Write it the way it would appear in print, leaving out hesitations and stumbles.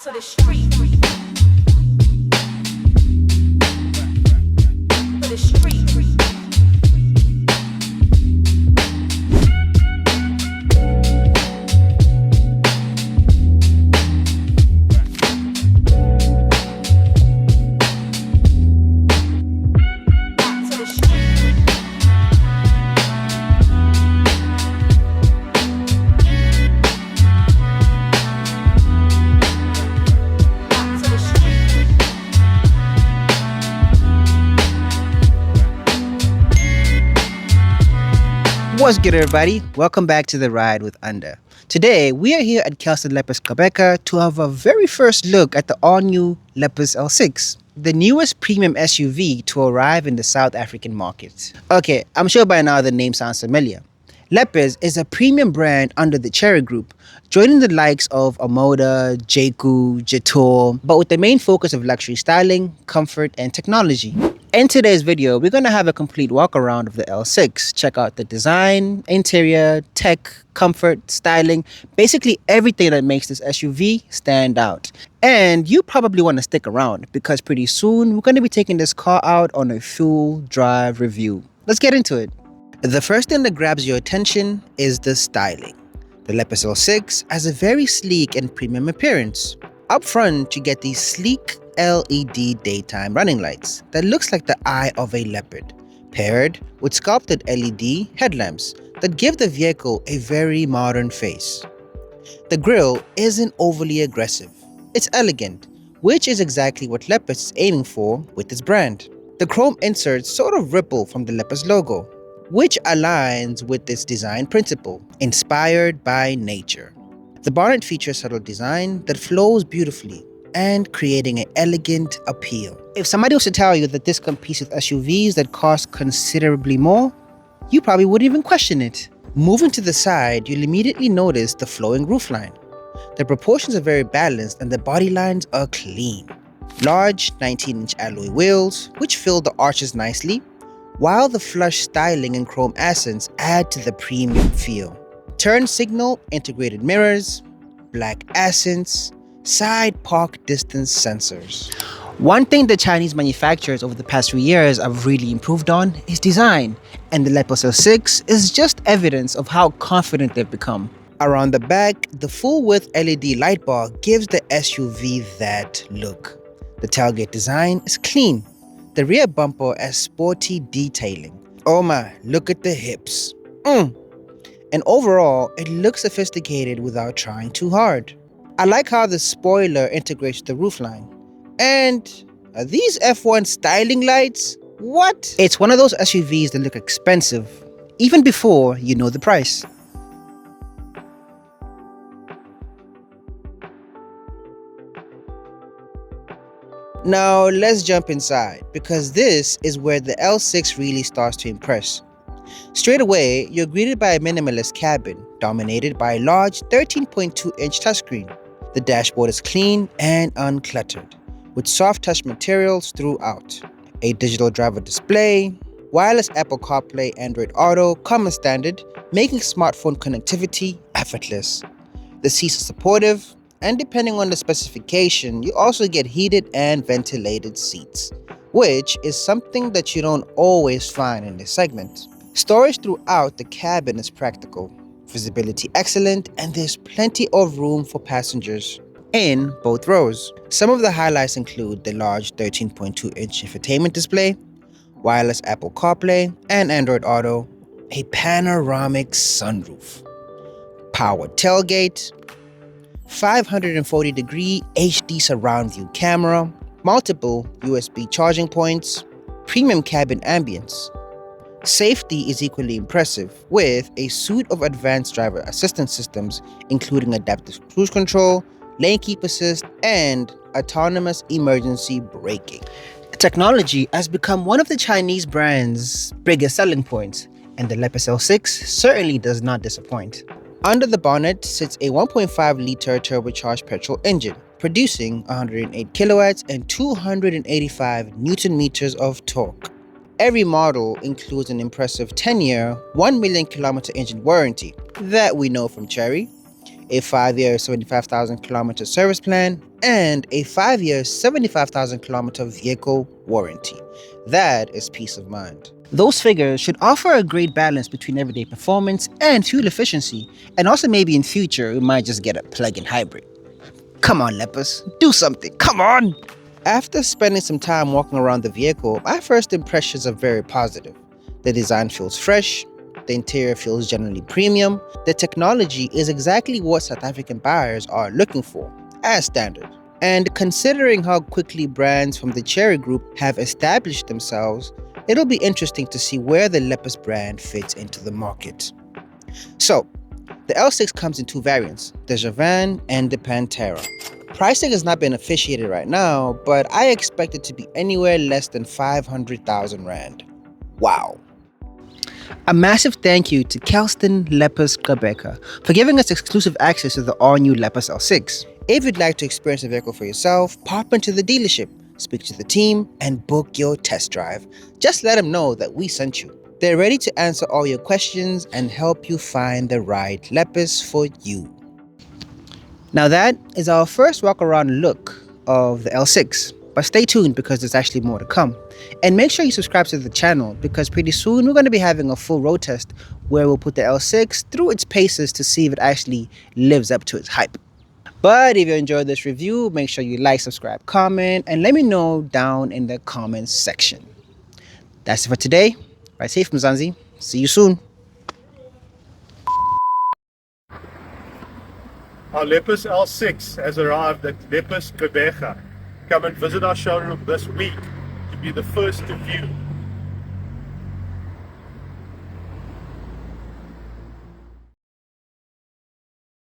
to the street. To the street. What's good, everybody? Welcome back to The Ride with Under. Today, we are here at Kelston Lepas Gqeberha to have a very first look at the all-new Lepas L6, the newest premium SUV to arrive in the South African market. Okay, I'm sure by now the name sounds familiar. Lepas is a premium brand under the Chery Group, joining the likes of Omoda, Jaku, Jetor, but with the main focus of luxury styling, comfort, and technology. In today's video, we're going to have a complete walk around of the L6. Check out the design, interior, tech, comfort, styling, basically everything that makes this SUV stand out. And you probably want to stick around because pretty soon we're going to be taking this car out on a full drive review. Let's get into it. The first thing that grabs your attention is the styling. The Lepas L6 has a very sleek and premium appearance. Up front, you get these sleek LED daytime running lights that looks like the eye of a leopard, paired with sculpted LED headlamps that give the vehicle a very modern face. The grille isn't overly aggressive. It's elegant, which is exactly what Lepas is aiming for with its brand. The chrome inserts sort of ripple from the Lepas logo, which aligns with its design principle, inspired by nature. The bonnet features subtle design that flows beautifully and creating an elegant appeal. If somebody was to tell you that this competes with SUVs that cost considerably more, you probably wouldn't even question it. Moving to the side, you'll immediately notice the flowing roofline. The proportions are very balanced and the body lines are clean. Large 19-inch alloy wheels, which fill the arches nicely, while the flush styling and chrome accents add to the premium feel. Turn signal integrated mirrors, black accents, side park distance sensors. One thing the Chinese manufacturers over the past few years have really improved on is design, and the Lepas L6 is just evidence of how confident they've become. Around the back, the full-width LED light bar gives the SUV that look. The tailgate design is clean. The rear bumper has sporty detailing. Oh my, look at the hips. And overall, it looks sophisticated without trying too hard. I like how the spoiler integrates the roofline. And are these F1 styling lights? What? It's one of those SUVs that look expensive, even before you know the price. Now let's jump inside, because this is where the L6 really starts to impress. Straight away, you're greeted by a minimalist cabin, dominated by a large 13.2-inch touchscreen. The dashboard is clean and uncluttered, with soft touch materials throughout. A digital driver display, wireless Apple CarPlay, Android Auto come as standard, making smartphone connectivity effortless. The seats are supportive, and depending on the specification, you also get heated and ventilated seats, which is something that you don't always find in this segment. Storage throughout the cabin is practical, visibility excellent, and there's plenty of room for passengers in both rows. Some of the highlights include the large 13.2-inch infotainment display, wireless Apple CarPlay and Android Auto, a panoramic sunroof, powered tailgate, 540-degree HD surround view camera, multiple USB charging points, premium cabin ambience. Safety is equally impressive, with a suite of advanced driver assistance systems including adaptive cruise control, lane keep assist, and autonomous emergency braking. Technology has become one of the Chinese brand's biggest selling points, and the Lepas L6 certainly does not disappoint. Under the bonnet sits a 1.5-liter turbocharged petrol engine, producing 108 kilowatts and 285 newton meters of torque. Every model includes an impressive 10-year, 1 million kilometer engine warranty that we know from Chery. a 5-year 75,000 kilometer service plan, and a 5-year 75,000 kilometer vehicle warranty. That is peace of mind. Those figures should offer a great balance between everyday performance and fuel efficiency, and also maybe in future we might just get a plug-in hybrid. Come on, Lepas, do something, come on! After spending some time walking around the vehicle, my first impressions are very positive. The design feels fresh, the interior feels generally premium, the technology is exactly what South African buyers are looking for, as standard. And considering how quickly brands from the Cherry Group have established themselves, it'll be interesting to see where the Lepas brand fits into the market. So, the L6 comes in two variants, the Javan and the Pantera. Pricing has not been officiated right now, but I expect it to be anywhere less than 500,000 Rand. Wow. A massive thank you to Kelston Lepas Gqeberha for giving us exclusive access to the all-new Lepas L6. If you'd like to experience the vehicle for yourself, pop into the dealership, speak to the team, and book your test drive. Just let them know that we sent you. They're ready to answer all your questions and help you find the right Lepas for you. Now that is our first walk-around look of the L6. But stay tuned because there's actually more to come. And make sure you subscribe to the channel because pretty soon we're going to be having a full road test where we'll put the L6 through its paces to see if it actually lives up to its hype. But if you enjoyed this review, make sure you like, subscribe, comment, and let me know down in the comments section. That's it for today. Ride safe, Mzansi. See you soon. Our Lepas L6 has arrived at Lepas Gqeberha. Come and visit our showroom this week to be the first to view.